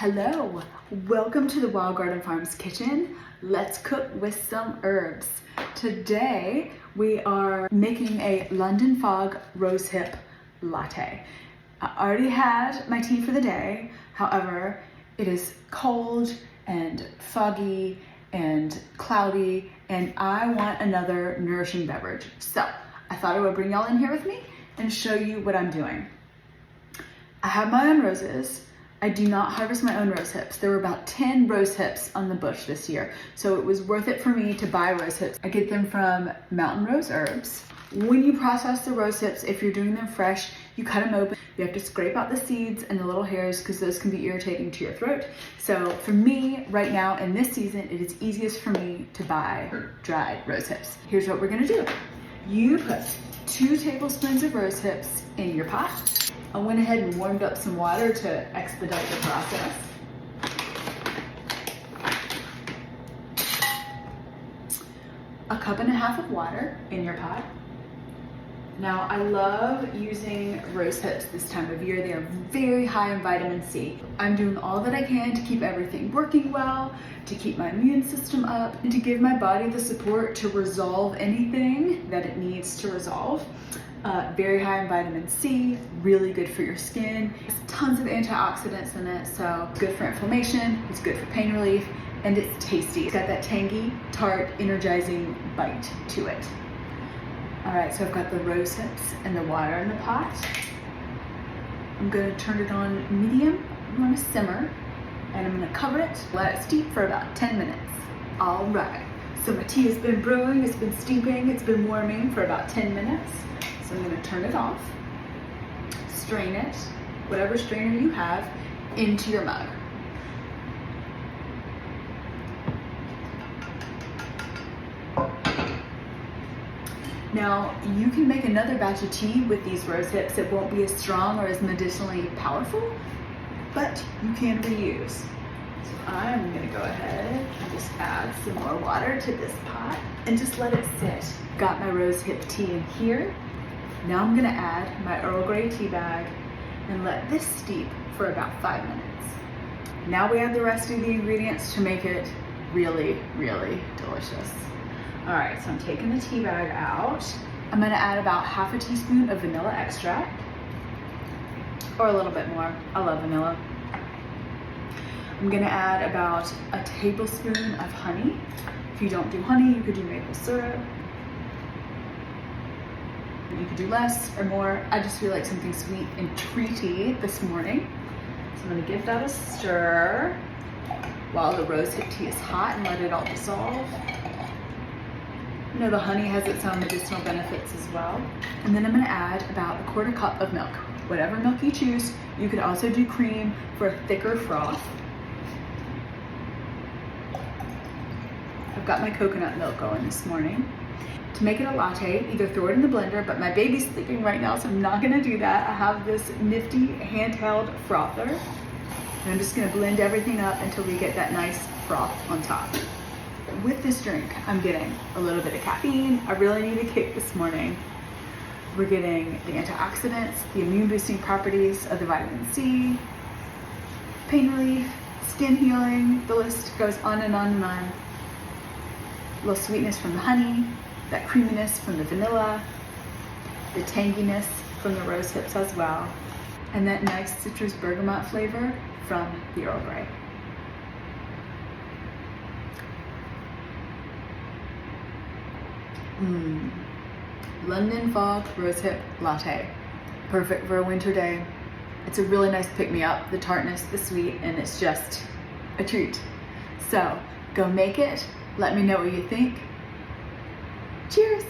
Hello, welcome to the Wild Garden Farms kitchen. Let's cook with some herbs. Today we are making a London Fog rosehip latte. I already had my tea for the day, however, it is cold and foggy and cloudy and I want another nourishing beverage. So I thought I would bring y'all in here with me and show you what I'm doing. I have my own roses. I do not harvest my own rose hips. There were about 10 rose hips on the bush this year, so it was worth it for me to buy rose hips. I get them from Mountain Rose Herbs. When you process the rose hips, if you're doing them fresh, you cut them open. You have to scrape out the seeds and the little hairs because those can be irritating to your throat. So for me, right now in this season, it is easiest for me to buy dried rose hips. Here's what we're gonna do. You put 2 tablespoons of rose hips in your pot. I went ahead and warmed up some water to expedite the process. A cup and a half of water in your pot. Now, I love using rose hips this time of year. They are very high in vitamin C. I'm doing all that I can to keep everything working well, to keep my immune system up, and to give my body the support to resolve anything that it needs to resolve. Very high in vitamin C, really good for your skin. There's tons of antioxidants in it, so it's good for inflammation, it's good for pain relief, and it's tasty. It's got that tangy, tart, energizing bite to it. All right, so I've got the rose hips and the water in the pot. I'm gonna turn it on medium. I'm gonna simmer, and I'm gonna cover it, let it steep for about 10 minutes. All right, so my tea has been brewing, it's been steeping, it's been warming for about 10 minutes. So I'm gonna turn it off, strain it, whatever strainer you have, into your mug. Now, you can make another batch of tea with these rose hips. It won't be as strong or as medicinally powerful, but you can reuse. So I'm gonna go ahead and just add some more water to this pot and just let it sit. Got my rose hip tea in here. Now I'm gonna add my Earl Grey tea bag and let this steep for about 5 minutes. Now we add the rest of the ingredients to make it really, really delicious. All right, so I'm taking the tea bag out. I'm gonna add about half a teaspoon of vanilla extract, or a little bit more. I love vanilla. I'm gonna add about a tablespoon of honey. If you don't do honey, you could do maple syrup. You could do less or more. I just feel like something sweet and treaty this morning. So I'm gonna give that a stir while the rosehip tea is hot and let it all dissolve. You know, the honey has its own medicinal benefits as well. And then I'm gonna add about a 1/4 cup of milk. Whatever milk you choose. You could also do cream for a thicker froth. I've got my coconut milk going this morning. To make it a latte, either throw it in the blender, but my baby's sleeping right now, so I'm not gonna do that. I have this nifty handheld frother, and I'm just gonna blend everything up until we get that nice froth on top. With this drink, I'm getting a little bit of caffeine. I really need a kick this morning. We're getting the antioxidants, the immune boosting properties of the vitamin C, pain relief, skin healing, the list goes on and on and on. A little sweetness from the honey, that creaminess from the vanilla, the tanginess from the rose hips as well, and that nice citrus bergamot flavor from the Earl Grey. London Fog rosehip latte. Perfect for a winter day. It's a really nice pick-me-up, the tartness, the sweet, and it's just a treat. So go make it. Let me know what you think. Cheers!